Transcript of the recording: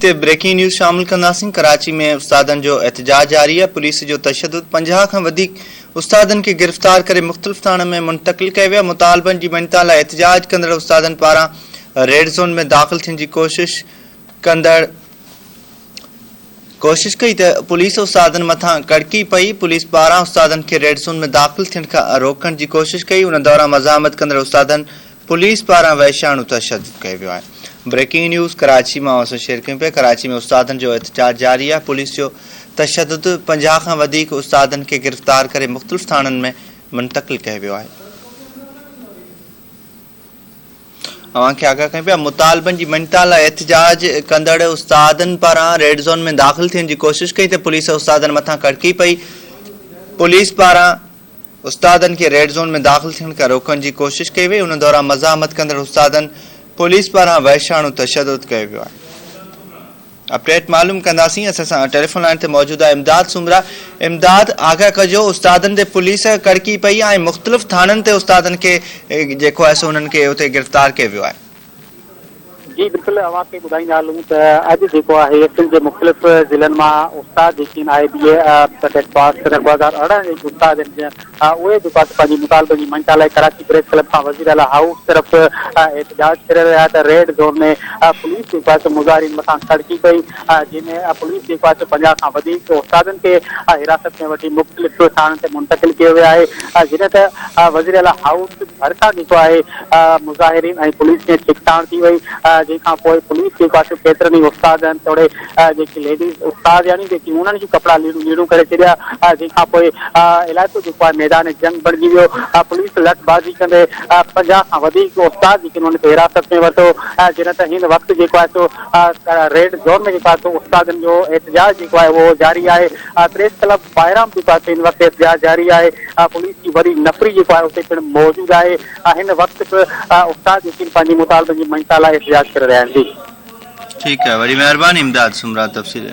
Breaking news शामिल कंदासीं। कराची में उस्तादनि जो एहतजाज जारी है। पुलिस जो तशद्दुद 50 खां वधीक उस्तादनि खे गिरफ़्तार करे मुख़्तलिफ़ थाणनि में मुंतक़िल कयो वियो आहे। मुतालबनि जी मञता लाइ एहतजाज कंदड़ उस्तादनि पारां रेड ज़ोन में दाख़िल थियण जी कोशिश कई त पुलिस उस्तादनि मथां कड़की पई। पुलिस पारां उस्तादनि खे रेड ज़ोन में दाख़िल थियण खां रोकण जी कोशिश कई। उन दौरान मज़ामत कंदड़ उस्तादनि पुलिस पारां वहशाणु तशद्दुद कयो वियो आहे। ब्रेकिंग न्यूज़ कराची में शेयर कयूं पिया। कराची में उस्तादनि जो एहतजाज जारी है। पुलिस जो तशद्दुद 50 खां वधीक उस्तादनि खे गिरफ़्तार करे मुख़्तलिफ़ थाणनि में मुंतक़िल कयो वियो आहे। अवांखे आगाह कयूं पिया। मुतालबनि जी मञता लाइ एहतजाज कंदड़ उस्तादनि पारां रेड ज़ोन में दाख़िल थियण जी कोशिश कई त पुलिस उस्तादनि मथां कड़की पई। पुलिस पारां उस्तादनि खे रेड ज़ोन में दाख़िल थियण खां रोकण जी कोशिश कई वई। उन दौरान मज़ामत कंदड़ उस्तादनि पुलिस पारां वहशाणु तशद्दुद कयो वियो आहे। अपडेट मालूम कंदासीं। असां सां टेलीफोन लाइन ते मौजूद आहे इमदाद सुमरा। इमदाद, आगाह कजो, उस्तादनि ते पुलिस कड़की पई ऐं मुख़्तलिफ़ थाणनि ते उस्तादनि खे जेको आहे सो उन्हनि खे उते गिरफ़्तार कयो वियो आहे। जी बिल्कुल, अवांखे ॿुधाईंदा हलूं त अॼु जेको आहे सिंध जे मुख़्तलिफ़ ज़िलनि मां उस्ताद जेके आहिनि IBA पास 2018 जे उस्ताद उहे जेको आहे पंहिंजी मुतालबनि जी मञता लाइ कराची प्रेस क्लब खां वज़ीर आला हाउस तरफ़ एहतजाज करे रहिया त रेड ज़ोन में पुलिस जेको आहे मुज़ाहिरीन मथां कड़की पई, जंहिंमें पुलिस जेको आहे 50 खां वधीक उस्तादनि खे हिरासत में वठी मुख़्तलिफ़ थाणनि ते मुंतक़िल कयो वियो आहे। जॾहिं त वज़ीर आला हाउस भरिसां जेको आहे मुज़ाहिरीन ऐं पुलिस में छिकताण थी वई। जंहिंखां पोइ पुलिस जेको आहे केतिरनि ई उस्ताद आहिनि थोरे जेके लेडीज़ उस्ताद यानी जेकी उन्हनि जी कपिड़ा लीड़ू करे छॾिया। जंहिंखां पोइ इलाइक़ो जेको आहे मैदान जंग बणिजी वियो। पुलिस लठबाज़ी कंदे 50 खां वधीक उस्ताद जेके उन्हनि खे हिरासत में वरितो। जॾहिं त हिन वक़्तु जेको आहे सो रेड ज़ोन में जेको आहे सो उस्तादनि जो एहतजाज जेको आहे उहो जारी आहे। प्रेस क्लब ॿाहिरां जेको आहे हिन वक़्तु एहतजाज जारी आहे। पुलिस जी वॾी नफ़री जेको आहे उते पिणु मौजूदु आहे। हिन वक़्तु उस्ताद जेके पंहिंजी मुतालबनि जी मञता लाइ एहतजाज करे रहिया आहिनि। जी ठीक है, वरी मेहरबानी इमदाद सुमरा तफ़सील।